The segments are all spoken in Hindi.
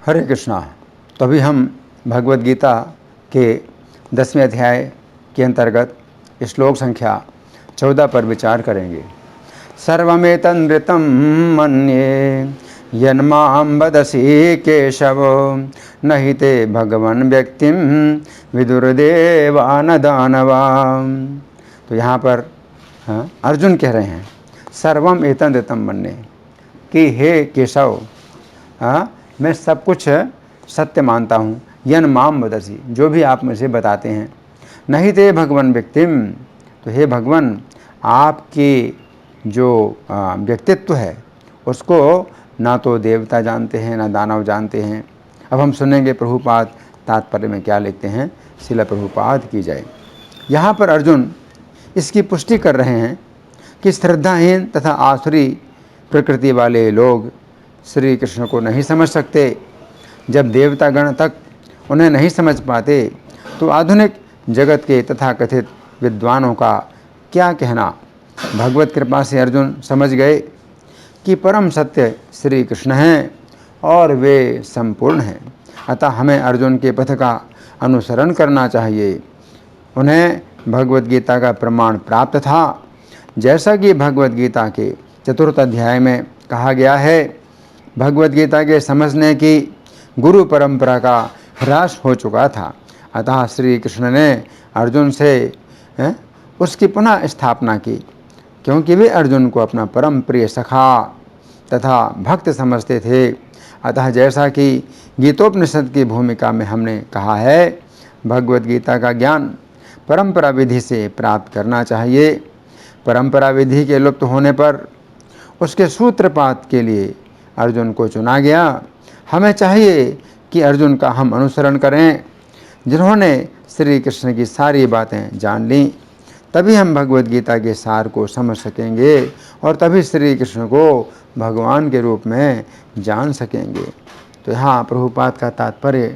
हरे कृष्णा। तो अभी हम भगवद गीता के 10वें अध्याय के अंतर्गत श्लोक संख्या 14 पर विचार करेंगे। सर्वमेतन्नृतं मन्ये यन्मां वदसि केशव न हि ते भगवन् व्यक्तिं विदुर्देवा न दानवा। तो यहाँ पर अर्जुन कह रहे हैं सर्वम एतन्नृतं मन्ये कि हे केशव, मैं सब कुछ सत्य मानता हूँ। यन माम वदसी, जो भी आप मुझे बताते हैं। नहीं ते भगवन व्यक्तिम, तो हे भगवान आपके जो व्यक्तित्व है उसको ना तो देवता जानते हैं ना दानव जानते हैं। अब हम सुनेंगे प्रभुपाद तात्पर्य में क्या लिखते हैं। शिला प्रभुपाद की जाए। यहाँ पर अर्जुन इसकी पुष्टि कर रहे हैं कि श्रद्धाहीन तथा आसुरी प्रकृति वाले लोग श्री कृष्ण को नहीं समझ सकते। जब देवतागण तक उन्हें नहीं समझ पाते तो आधुनिक जगत के तथाकथित विद्वानों का क्या कहना। भगवत कृपा से अर्जुन समझ गए कि परम सत्य श्री कृष्ण हैं और वे संपूर्ण हैं। अतः हमें अर्जुन के पथ का अनुसरण करना चाहिए। उन्हें भगवत गीता का प्रमाण प्राप्त था। जैसा कि भगवत गीता के 4th अध्याय में कहा गया है, भगवत गीता के समझने की गुरु परंपरा का ह्रास हो चुका था। अतः श्री कृष्ण ने अर्जुन से उसकी पुनः स्थापना की, क्योंकि वे अर्जुन को अपना परम प्रिय सखा तथा भक्त समझते थे। अतः जैसा कि गीतोपनिषद की भूमिका में हमने कहा है, भगवत गीता का ज्ञान परंपरा विधि से प्राप्त करना चाहिए। परंपरा विधि के लुप्त होने पर उसके सूत्रपात के लिए अर्जुन को चुना गया। हमें चाहिए कि अर्जुन का हम अनुसरण करें, जिन्होंने श्री कृष्ण की सारी बातें जान लीं। तभी हम भगवद गीता के सार को समझ सकेंगे और तभी श्री कृष्ण को भगवान के रूप में जान सकेंगे। तो यहाँ प्रभुपाद का तात्पर्य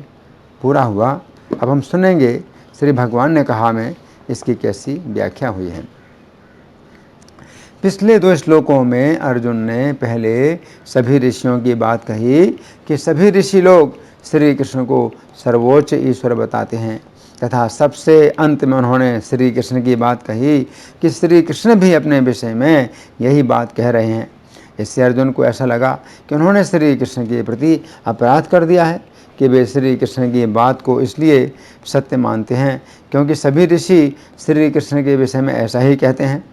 पूरा हुआ। अब हम सुनेंगे श्री भगवान ने कहा में इसकी कैसी व्याख्या हुई है। पिछले 2 श्लोकों में अर्जुन ने पहले सभी ऋषियों की बात कही कि सभी ऋषि लोग श्री कृष्ण को सर्वोच्च ईश्वर बताते हैं, तथा सबसे अंत में उन्होंने श्री कृष्ण की बात कही कि श्री कृष्ण भी अपने विषय में यही बात कह रहे हैं। इससे अर्जुन को ऐसा लगा कि उन्होंने श्री कृष्ण के प्रति अपराध कर दिया है कि वे श्री कृष्ण की बात को इसलिए सत्य मानते हैं क्योंकि सभी ऋषि श्री कृष्ण के विषय में ऐसा ही कहते हैं।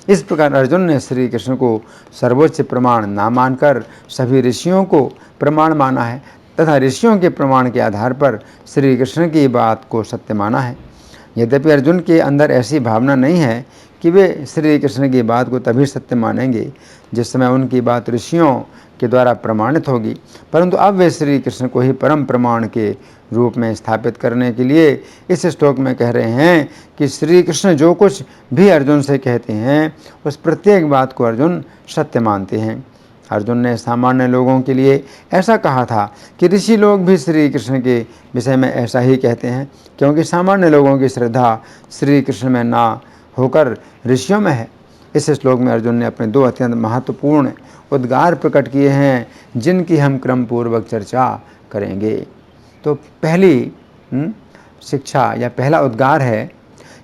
इस प्रकार अर्जुन ने श्री कृष्ण को सर्वोच्च प्रमाण ना मानकर सभी ऋषियों को प्रमाण माना है तथा ऋषियों के प्रमाण के आधार पर श्री कृष्ण की बात को सत्य माना है। यद्यपि अर्जुन के अंदर ऐसी भावना नहीं है कि वे श्री कृष्ण की बात को तभी सत्य मानेंगे जिस समय उनकी बात ऋषियों के द्वारा प्रमाणित होगी, परंतु अब वे श्री कृष्ण को ही परम प्रमाण के रूप में स्थापित करने के लिए इस श्लोक में कह रहे हैं कि श्री कृष्ण जो कुछ भी अर्जुन से कहते हैं उस प्रत्येक बात को अर्जुन सत्य मानते हैं। अर्जुन ने सामान्य लोगों के लिए ऐसा कहा था कि ऋषि लोग भी श्री कृष्ण के विषय में ऐसा ही कहते हैं, क्योंकि सामान्य लोगों की श्रद्धा श्री कृष्ण में ना होकर ऋषियों में है। इस श्लोक में अर्जुन ने अपने 2 अत्यंत महत्वपूर्ण उद्गार प्रकट किए हैं, जिनकी हम क्रम पूर्वक चर्चा करेंगे। तो पहली शिक्षा या पहला उद्गार है,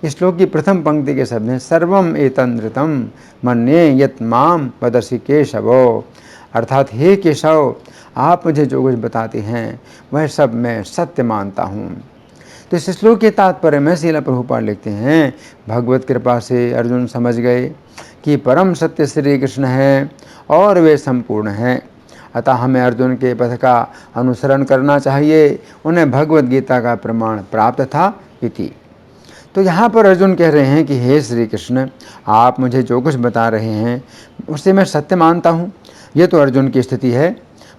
इस श्लोक की प्रथम पंक्ति के शब्द हैं सर्वम एतन्नृतं मन्ये यत् माम वदसि केशव। अर्थात हे केशव, आप मुझे जो कुछ बताते हैं वह सब मैं सत्य मानता हूँ। तो इस श्लोक के तात्पर्य में श्रील प्रभुपाद लिखते हैं, भगवत कृपा से अर्जुन समझ गए कि परम सत्य श्री कृष्ण है और वे संपूर्ण हैं। अतः हमें अर्जुन के पथ का अनुसरण करना चाहिए। उन्हें भगवत गीता का प्रमाण प्राप्त था इति। तो यहाँ पर अर्जुन कह रहे हैं कि हे श्री कृष्ण, आप मुझे जो कुछ बता रहे हैं उसे मैं सत्य मानता हूँ। ये तो अर्जुन की स्थिति है,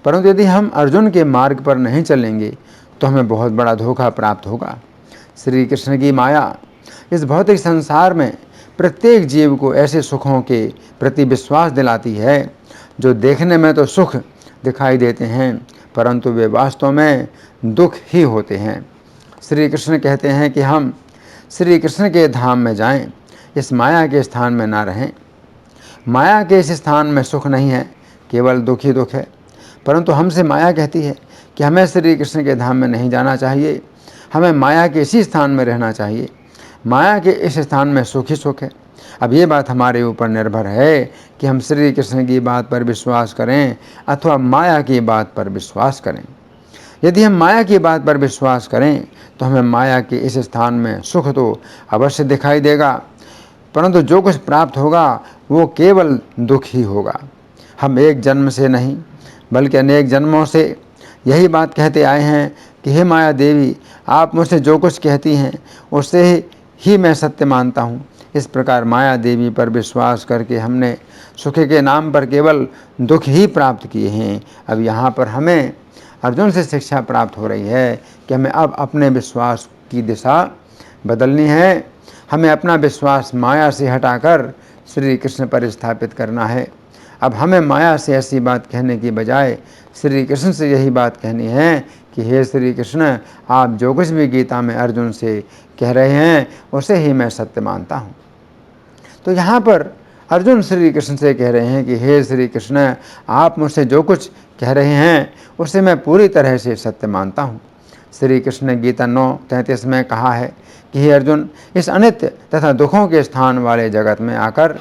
परंतु यदि हम अर्जुन के मार्ग पर नहीं चलेंगे तो हमें बहुत बड़ा धोखा प्राप्त होगा। श्री कृष्ण की माया इस भौतिक संसार में प्रत्येक जीव को ऐसे सुखों के प्रति विश्वास दिलाती है जो देखने में तो सुख दिखाई देते हैं, परंतु वे वास्तव में दुख ही होते हैं। श्री कृष्ण कहते हैं कि हम श्री कृष्ण के धाम में जाएं, इस माया के स्थान में ना रहें। माया के इस स्थान में सुख नहीं है, केवल दुख ही दुख है। परंतु हमसे माया कहती है कि कि हमें श्री कृष्ण के धाम में नहीं जाना चाहिए, हमें माया के इसी स्थान में रहना चाहिए। माया के इस स्थान में सुख ही सुख है। अब ये बात हमारे ऊपर निर्भर है कि हम श्री कृष्ण की बात पर विश्वास करें अथवा माया की बात पर विश्वास करें। यदि हम माया की बात पर विश्वास करें तो हमें माया के इस स्थान में सुख तो अवश्य दिखाई देगा, परंतु जो कुछ प्राप्त होगा वो केवल दुख ही होगा। हम एक जन्म से नहीं बल्कि अनेक जन्मों से यही बात कहते आए हैं कि हे माया देवी, आप मुझसे जो कुछ कहती हैं उससे ही मैं सत्य मानता हूँ। इस प्रकार माया देवी पर विश्वास करके हमने सुख के नाम पर केवल दुख ही प्राप्त किए हैं। अब यहाँ पर हमें अर्जुन से शिक्षा प्राप्त हो रही है कि हमें अब अपने विश्वास की दिशा बदलनी है। हमें अपना विश्वास माया से हटाकर श्री कृष्ण पर स्थापित करना है। अब हमें माया से ऐसी बात कहने की बजाय श्री कृष्ण से यही बात कहनी है कि हे श्री कृष्ण, आप जो कुछ भी गीता में अर्जुन से कह रहे हैं उसे ही मैं सत्य मानता हूँ। तो यहाँ पर अर्जुन श्री कृष्ण से कह रहे हैं कि हे श्री कृष्ण, आप मुझसे जो कुछ कह रहे हैं उसे मैं पूरी तरह से सत्य मानता हूँ। श्री कृष्ण ने गीता 9:33 में कहा है कि हे अर्जुन, इस अनित्य तथा दुखों के स्थान वाले जगत में आकर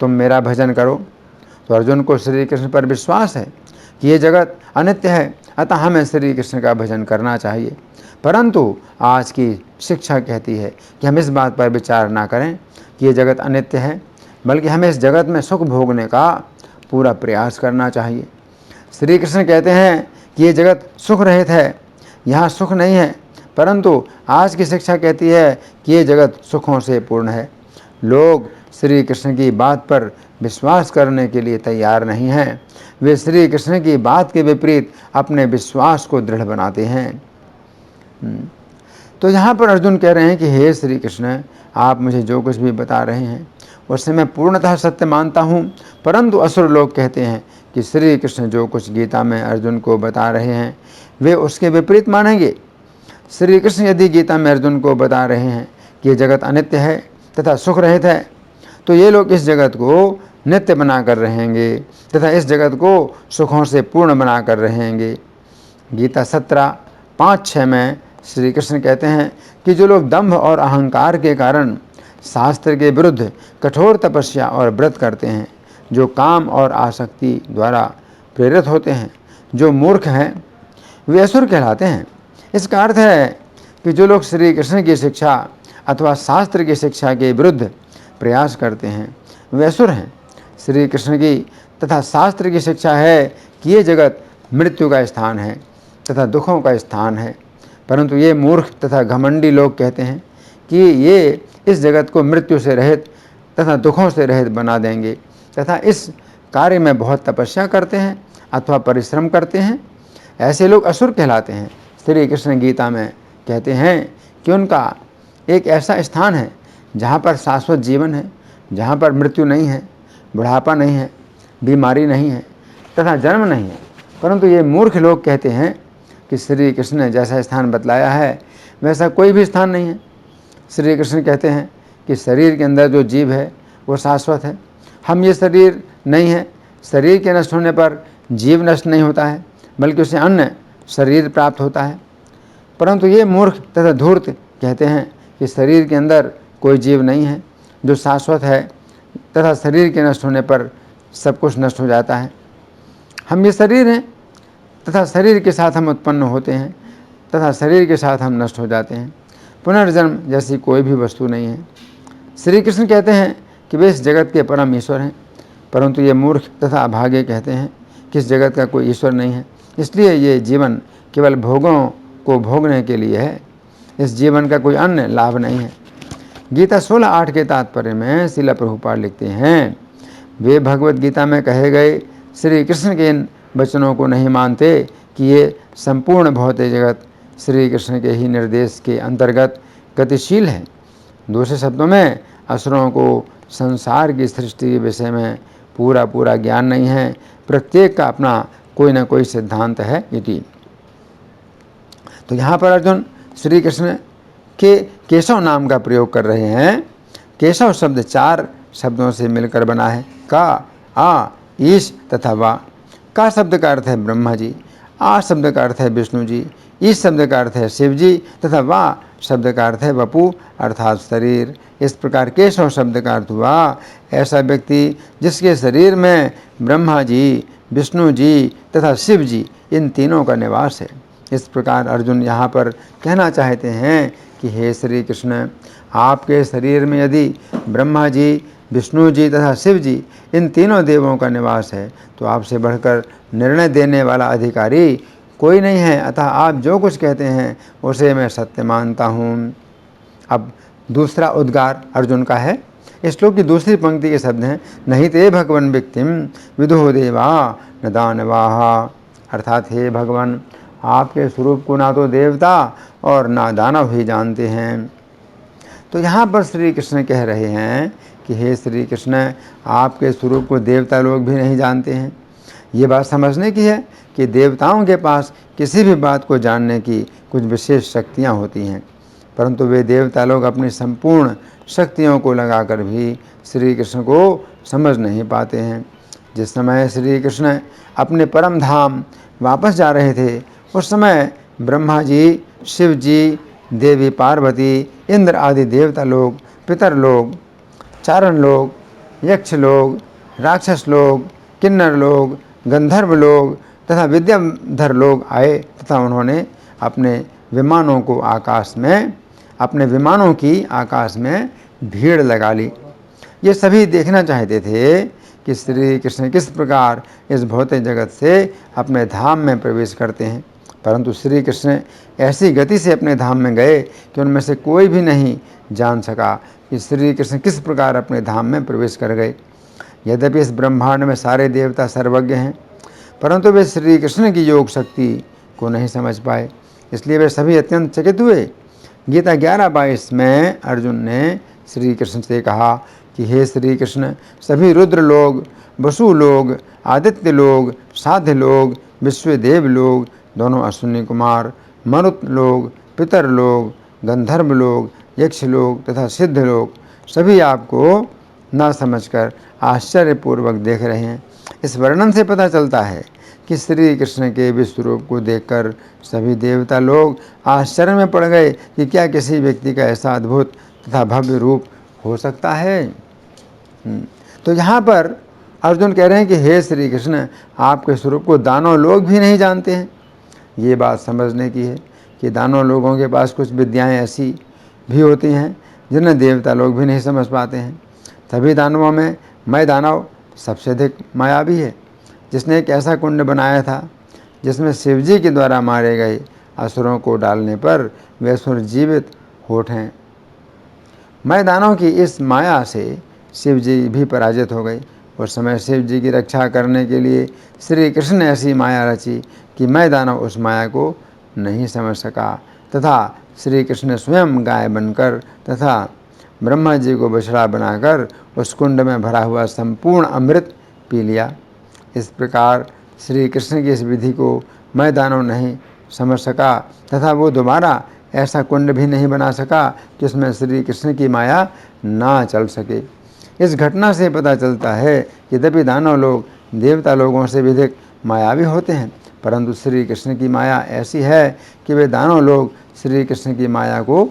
तुम मेरा भजन करो। तो अर्जुन को श्री कृष्ण पर विश्वास है कि ये जगत अनित्य है, अतः हमें श्री कृष्ण का भजन करना चाहिए। परंतु आज की शिक्षा कहती है कि हम इस बात पर विचार ना करें कि ये जगत अनित्य है, बल्कि हमें इस जगत में सुख भोगने का पूरा प्रयास करना चाहिए। श्री कृष्ण कहते हैं कि ये जगत सुख रहित है, यहाँ सुख नहीं है, परंतु आज की शिक्षा कहती है कि ये जगत सुखों से पूर्ण है। लोग श्री कृष्ण की बात पर विश्वास करने के लिए तैयार नहीं हैं। वे श्री कृष्ण की बात के विपरीत अपने विश्वास को दृढ़ बनाते हैं। तो यहाँ पर अर्जुन कह रहे हैं कि हे श्री कृष्ण, आप मुझे जो कुछ भी बता रहे हैं उससे मैं पूर्णतः सत्य मानता हूँ। परंतु असुर लोग कहते हैं कि श्री कृष्ण जो कुछ गीता में अर्जुन को बता रहे हैं वे उसके विपरीत मानेंगे। श्री कृष्ण यदि गीता में अर्जुन को बता रहे हैं कि ये जगत अनित्य है तथा सुख रहित है, तो ये लोग इस जगत को नित्य बनाकर रहेंगे तथा इस जगत को सुखों से पूर्ण बनाकर रहेंगे। गीता 17:5-6 में श्री कृष्ण कहते हैं कि जो लोग दंभ और अहंकार के कारण शास्त्र के विरुद्ध कठोर तपस्या और व्रत करते हैं, जो काम और आसक्ति द्वारा प्रेरित होते हैं, जो मूर्ख हैं, वे असुर कहलाते हैं। इसका अर्थ है कि जो लोग श्री कृष्ण की शिक्षा अथवा शास्त्र की शिक्षा के विरुद्ध प्रयास करते हैं वे असुर हैं। श्री कृष्ण की तथा शास्त्र की शिक्षा है कि ये जगत मृत्यु का स्थान है तथा दुखों का स्थान है, परंतु ये मूर्ख तथा घमंडी लोग कहते हैं कि ये इस जगत को मृत्यु से रहित तथा दुखों से रहित बना देंगे तथा इस कार्य में बहुत तपस्या करते हैं अथवा परिश्रम करते हैं। ऐसे लोग असुर कहलाते हैं। श्री कृष्ण गीता में कहते हैं कि उनका एक ऐसा स्थान है जहाँ पर शाश्वत जीवन है, जहाँ पर मृत्यु नहीं है, बुढ़ापा नहीं है, बीमारी नहीं है तथा जन्म नहीं है। परंतु ये मूर्ख लोग कहते हैं कि श्री कृष्ण ने जैसा स्थान बतलाया है वैसा कोई भी स्थान नहीं है। श्री कृष्ण कहते हैं कि शरीर के अंदर जो जीव है वो शाश्वत है, हम ये शरीर नहीं है। शरीर के नष्ट होने पर जीव नष्ट नहीं होता है, बल्कि उसे अन्य शरीर प्राप्त होता है। परंतु ये मूर्ख तथा धूर्त कहते हैं कि शरीर के अंदर कोई जीव नहीं है जो शाश्वत है तथा शरीर के नष्ट होने पर सब कुछ नष्ट हो जाता है। हम ये शरीर हैं तथा शरीर के साथ हम उत्पन्न होते हैं तथा शरीर के साथ हम नष्ट हो जाते हैं। पुनर्जन्म जैसी कोई भी वस्तु नहीं है। श्री कृष्ण कहते हैं कि वे इस जगत के परम ईश्वर हैं, परंतु ये मूर्ख तथा अभागे कहते हैं कि इस जगत का कोई ईश्वर नहीं है, इसलिए ये जीवन केवल भोगों को भोगने के लिए है, इस जीवन का कोई अन्य लाभ नहीं है। गीता 16:8 के तात्पर्य में श्रील प्रभुपाद लिखते हैं, वे भगवत गीता में कहे गए श्री कृष्ण के इन वचनों को नहीं मानते कि ये संपूर्ण भौतिक जगत श्री कृष्ण के ही निर्देश के अंतर्गत गतिशील है। दूसरे शब्दों में असुरों को संसार की सृष्टि के विषय में पूरा ज्ञान नहीं है, प्रत्येक का अपना कोई न कोई सिद्धांत है इति। तो यहाँ पर अर्जुन श्री कृष्ण के केशव नाम का प्रयोग कर रहे हैं। केशव शब्द 4 शब्दों से मिलकर बना है, का, आ, ईश तथा वा। का शब्द का अर्थ है ब्रह्मा जी, आ शब्द का अर्थ है विष्णु जी, इस शब्द का अर्थ है शिव जी तथा वा शब्द का अर्थ है वपु अर्थात शरीर। इस प्रकार केशव शब्द का अर्थ हुआ ऐसा व्यक्ति जिसके शरीर में ब्रह्मा जी, विष्णु जी तथा शिव जी इन तीनों का निवास है। इस प्रकार अर्जुन यहाँ पर कहना चाहते हैं कि हे श्री कृष्ण, आपके शरीर में यदि ब्रह्मा जी, विष्णु जी तथा शिव जी इन तीनों देवों का निवास है तो आपसे बढ़कर निर्णय देने वाला अधिकारी कोई नहीं है, अतः आप जो कुछ कहते हैं उसे मैं सत्य मानता हूँ। अब दूसरा उद्गार अर्जुन का है। इस श्लोक की दूसरी पंक्ति के शब्द हैं नहीं ते भगवन व्यक्तिम विदुः देवा न दानवाः, अर्थात हे भगवान, आपके स्वरूप को ना तो देवता और ना दानव ही जानते हैं। तो यहाँ पर श्री कृष्ण कह रहे हैं कि हे श्री कृष्ण, आपके स्वरूप को देवता लोग भी नहीं जानते हैं। ये बात समझने की है कि देवताओं के पास किसी भी बात को जानने की कुछ विशेष शक्तियाँ होती हैं, परंतु वे देवता लोग अपनी संपूर्ण शक्तियों को लगाकर भी श्री कृष्ण को समझ नहीं पाते हैं। जिस समय श्री कृष्ण अपने परम धाम वापस जा रहे थे उस समय ब्रह्मा जी, शिव जी, देवी पार्वती, इंद्र आदि देवता लोग, पितर लोग, चारण लोग, यक्ष लोग, राक्षस लोग, किन्नर लोग, गंधर्व लोग तथा विद्याधर लोग आए तथा उन्होंने अपने विमानों की आकाश में भीड़ लगा ली। ये सभी देखना चाहते थे कि श्री कृष्ण किस प्रकार इस भौतिक जगत से अपने धाम में प्रवेश करते हैं, परंतु श्री कृष्ण ऐसी गति से अपने धाम में गए कि उनमें से कोई भी नहीं जान सका कि श्री कृष्ण किस प्रकार अपने धाम में प्रवेश कर गए। यद्यपि इस ब्रह्मांड में सारे देवता सर्वज्ञ हैं, परंतु वे श्री कृष्ण की योग शक्ति को नहीं समझ पाए, इसलिए वे सभी अत्यंत चकित हुए। गीता 11:22 में अर्जुन ने श्री कृष्ण से कहा कि हे श्री कृष्ण, सभी रुद्र लोग, वसु लोग, आदित्य लोग, साध्य लोग, विश्वदेव लोग, दोनों अश्विनी कुमार, मरुत लोग, पितर लोग, गंधर्व लोग, यक्ष लोग तथा सिद्ध लोग सभी आपको न समझकर आश्चर्यपूर्वक देख रहे हैं। इस वर्णन से पता चलता है कि श्री कृष्ण के विश्वरूप को देखकर सभी देवता लोग आश्चर्य में पड़ गए कि क्या किसी व्यक्ति का ऐसा अद्भुत तथा भव्य रूप हो सकता है। तो यहाँ पर अर्जुन कह रहे हैं कि हे श्री कृष्ण, आपके स्वरूप को दानव लोग भी नहीं जानते हैं। ये बात समझने की है कि दानव लोगों के पास कुछ विद्याएं ऐसी भी होती हैं जिन्हें देवता लोग भी नहीं समझ पाते हैं। सभी दानवों में मैं दानव सबसे अधिक मायावी है, जिसने एक ऐसा कुंड बनाया था जिसमें शिवजी के द्वारा मारे गए असुरों को डालने पर वे असुर जीवित हो उठे। मैं दानव की इस माया से शिवजी भी पराजित हो गए। उस समय शिवजी की रक्षा करने के लिए श्री कृष्ण ने ऐसी माया रची कि मैं दानव उस माया को नहीं समझ सका तथा श्री कृष्ण ने स्वयं गाय बनकर तथा ब्रह्मा जी को बछड़ा बनाकर उस कुंड में भरा हुआ संपूर्ण अमृत पी लिया। इस प्रकार श्री कृष्ण की इस विधि को मैं दानव नहीं समझ सका तथा वो दोबारा ऐसा कुंड भी नहीं बना सका जिसमें श्री कृष्ण की माया ना चल सके। इस घटना से पता चलता है कि यद्यपि दानव लोग देवता लोगों से भी अधिक मायावी होते हैं, परंतु श्री कृष्ण की माया ऐसी है कि वे दानव लोग श्री कृष्ण की माया को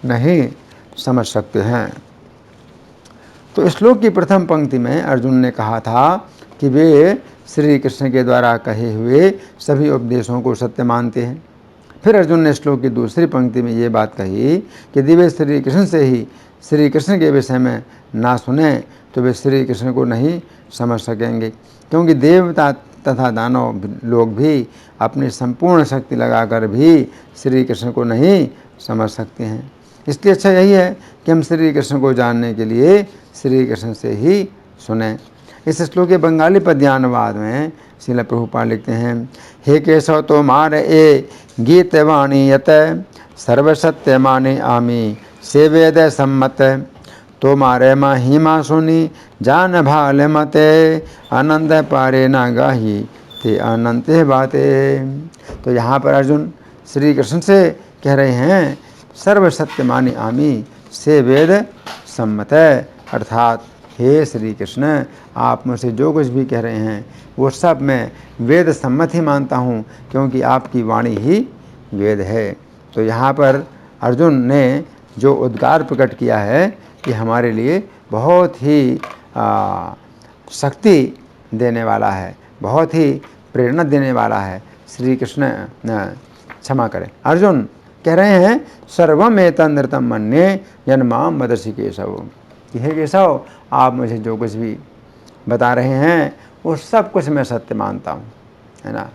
नहीं समझ सकते हैं। तो श्लोक की प्रथम पंक्ति में अर्जुन ने कहा था कि वे श्री कृष्ण के द्वारा कहे हुए सभी उपदेशों को सत्य मानते हैं। फिर अर्जुन ने श्लोक की दूसरी पंक्ति में ये बात कही कि यदि वे श्री कृष्ण से ही श्री कृष्ण के विषय में ना सुने तो वे श्री कृष्ण को नहीं समझ सकेंगे, क्योंकि देवता तथा दानव लोग भी अपनी संपूर्ण शक्ति लगाकर भी श्री कृष्ण को नहीं समझ सकते हैं। इसलिए अच्छा यही है कि हम श्री कृष्ण को जानने के लिए श्री कृष्ण से ही सुने। इस श्लोक के बंगाली पद्यानुवाद में श्रील प्रभुपाद लिखते हैं, हे केशव तो मार ए गीत वाणी यत सर्वसत्य माने आमी से वेद सम्मत तो मारे महिमा सुनी जान भाल मते आनंद पारे ना गाही ते अनंत बाते। तो यहाँ पर अर्जुन श्री कृष्ण से कह रहे हैं सर्वसत्य मानी आमी से वेद सम्मत, अर्थात हे श्री कृष्ण, आप मुझसे जो कुछ भी कह रहे हैं वो सब मैं वेद सम्मत ही मानता हूँ, क्योंकि आपकी वाणी ही वेद है। तो यहाँ पर अर्जुन ने जो उद्गार प्रकट किया है कि हमारे लिए बहुत ही शक्ति देने वाला है, बहुत ही प्रेरणा देने वाला है। श्री कृष्ण क्षमा करें, अर्जुन कह रहे हैं सर्वम एतन्नृतम मन्ये यन्माम वदसि केशव, कि हे केशव, आप मुझे जो कुछ भी बता रहे हैं वो सब कुछ मैं सत्य मानता हूँ, है ना।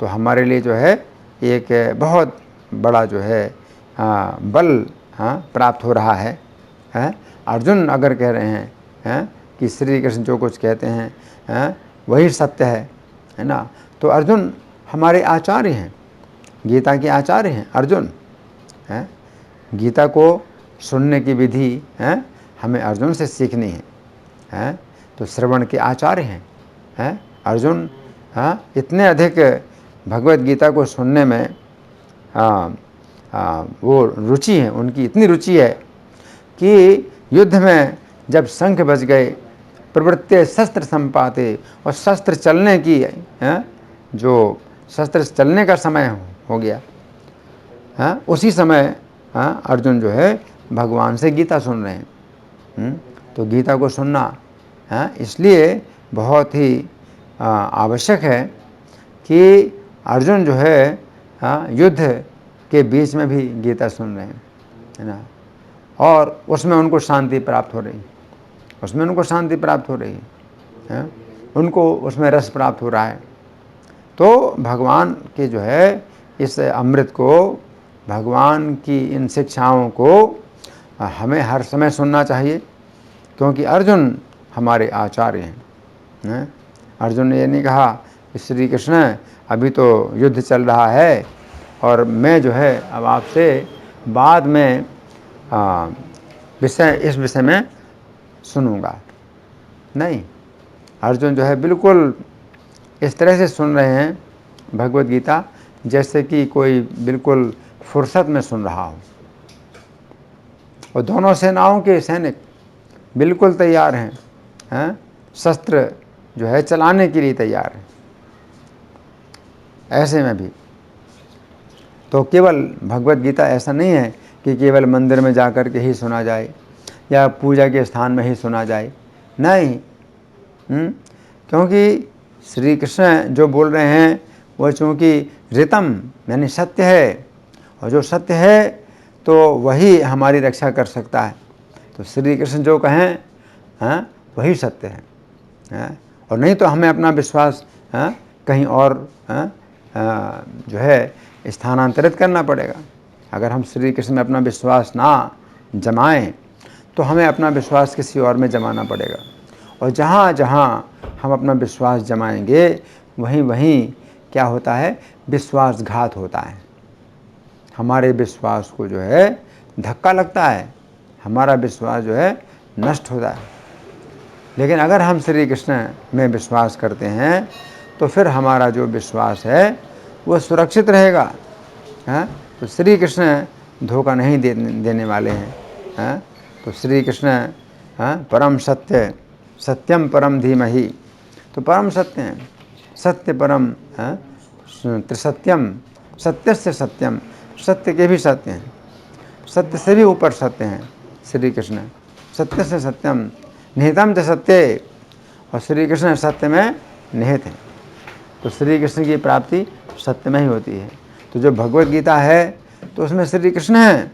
तो हमारे लिए जो है एक बहुत बड़ा जो है बल प्राप्त हो रहा है। अर्जुन अगर कह रहे हैं कि श्री कृष्ण जो कुछ कहते हैं वही सत्य है ना। तो अर्जुन हमारे आचार्य हैं, गीता के आचार्य हैं अर्जुन। गीता को सुनने की विधि हमें अर्जुन से सीखनी है। तो श्रवण के आचार्य हैं अर्जुन। इतने अधिक भगवत गीता को सुनने में वो रुचि है, उनकी इतनी रुचि है कि युद्ध में जब शंख बज गए, प्रवृत्ति शस्त्र संपाते, और शस्त्र चलने की जो शस्त्र चलने का समय हो गया, उसी समय अर्जुन जो है भगवान से गीता सुन रहे हैं। तो गीता को सुनना इसलिए बहुत ही आवश्यक है कि अर्जुन जो है युद्ध के बीच में भी गीता सुन रहे हैं, है ना। और उसमें उनको शांति प्राप्त हो रही, उसमें उनको शांति प्राप्त हो रही है, उनको उसमें रस प्राप्त हो रहा है। तो भगवान के जो है इस अमृत को, भगवान की इन शिक्षाओं को हमें हर समय सुनना चाहिए, क्योंकि अर्जुन हमारे आचार्य हैं। अर्जुन ने ये नहीं कहा कि श्री कृष्ण अभी तो युद्ध चल रहा है और मैं जो है अब आपसे बाद में इस विषय में सुनूंगा। नहीं, अर्जुन जो है बिल्कुल इस तरह से सुन रहे हैं भगवत गीता जैसे कि कोई बिल्कुल फुर्सत में सुन रहा हो। और दोनों सेनाओं के सैनिक बिल्कुल तैयार हैं, शस्त्र जो है चलाने के लिए तैयार हैं। ऐसे में भी तो केवल भगवत गीता ऐसा नहीं है कि केवल मंदिर में जाकर के ही सुना जाए या पूजा के स्थान में ही सुना जाए, नहीं। क्योंकि श्री कृष्ण जो बोल रहे हैं वो चूँकि ऋतम यानी सत्य है, और जो सत्य है तो वही हमारी रक्षा कर सकता है। तो श्री कृष्ण जो कहें वही सत्य है, और नहीं तो हमें अपना विश्वास कहीं और जो है स्थानांतरित करना पड़ेगा। अगर हम श्री कृष्ण में अपना विश्वास ना जमाएं तो हमें अपना विश्वास किसी और में जमाना पड़ेगा। और जहाँ जहाँ हम अपना विश्वास जमाएंगे वहीं वहीं क्या होता है, विश्वासघात होता है। हमारे विश्वास को जो है धक्का लगता है, हमारा विश्वास जो है नष्ट होता है। लेकिन अगर हम श्री कृष्ण में विश्वास करते हैं तो फिर हमारा जो विश्वास है वो सुरक्षित रहेगा। तो श्री कृष्ण धोखा नहीं देने वाले हैं। तो श्री कृष्ण परम सत्य, सत्यम परम धीमहि, तो परम सत्य हैं, सत्य परम त्रिसत्यम, सत्य से सत्यम, सत्य के भी सत्य हैं, सत्य से भी ऊपर सत्य हैं श्री कृष्ण। सत्य से सत्यम निहितम च सत्य, और श्री कृष्ण सत्य में निहित हैं। तो श्री कृष्ण की प्राप्ति सत्य में ही होती है। तो जो भगवत गीता है तो उसमें श्री कृष्ण हैं।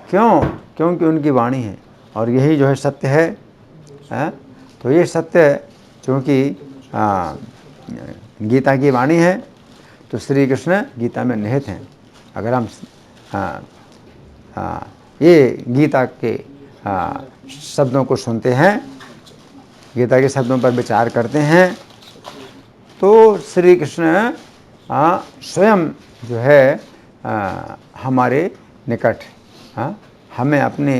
क्यों? क्योंकि उनकी वाणी है और यही जो है सत्य है। तो ये सत्य चूँकि गीता की वाणी है तो श्री कृष्ण गीता में निहित हैं। अगर हम ये गीता के शब्दों को सुनते हैं, गीता के शब्दों पर विचार करते हैं, तो श्री कृष्ण स्वयं जो है हमारे निकट, हमें अपने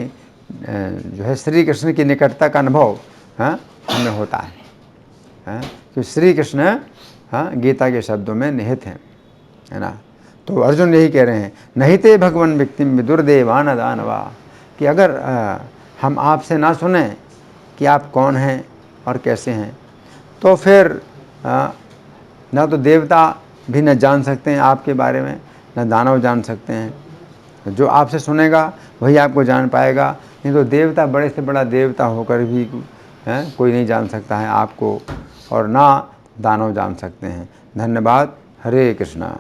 जो है श्री कृष्ण की निकटता का अनुभव हमें होता है। कि श्री कृष्ण गीता के शब्दों में निहित हैं, है ना। तो अर्जुन यही कह रहे हैं, नहीं ते भगवन व्यक्तिम विदुर्देवान दानवा, कि अगर हम आपसे ना सुने कि आप कौन हैं और कैसे हैं, तो फिर ना तो देवता भी न जान सकते हैं आपके बारे में, न दानव जान सकते हैं। जो आपसे सुनेगा वही आपको जान पाएगा, नहीं तो देवता बड़े से बड़ा देवता होकर भी कोई नहीं जान सकता है आपको, और ना दानव जान सकते हैं। धन्यवाद। हरे कृष्णा।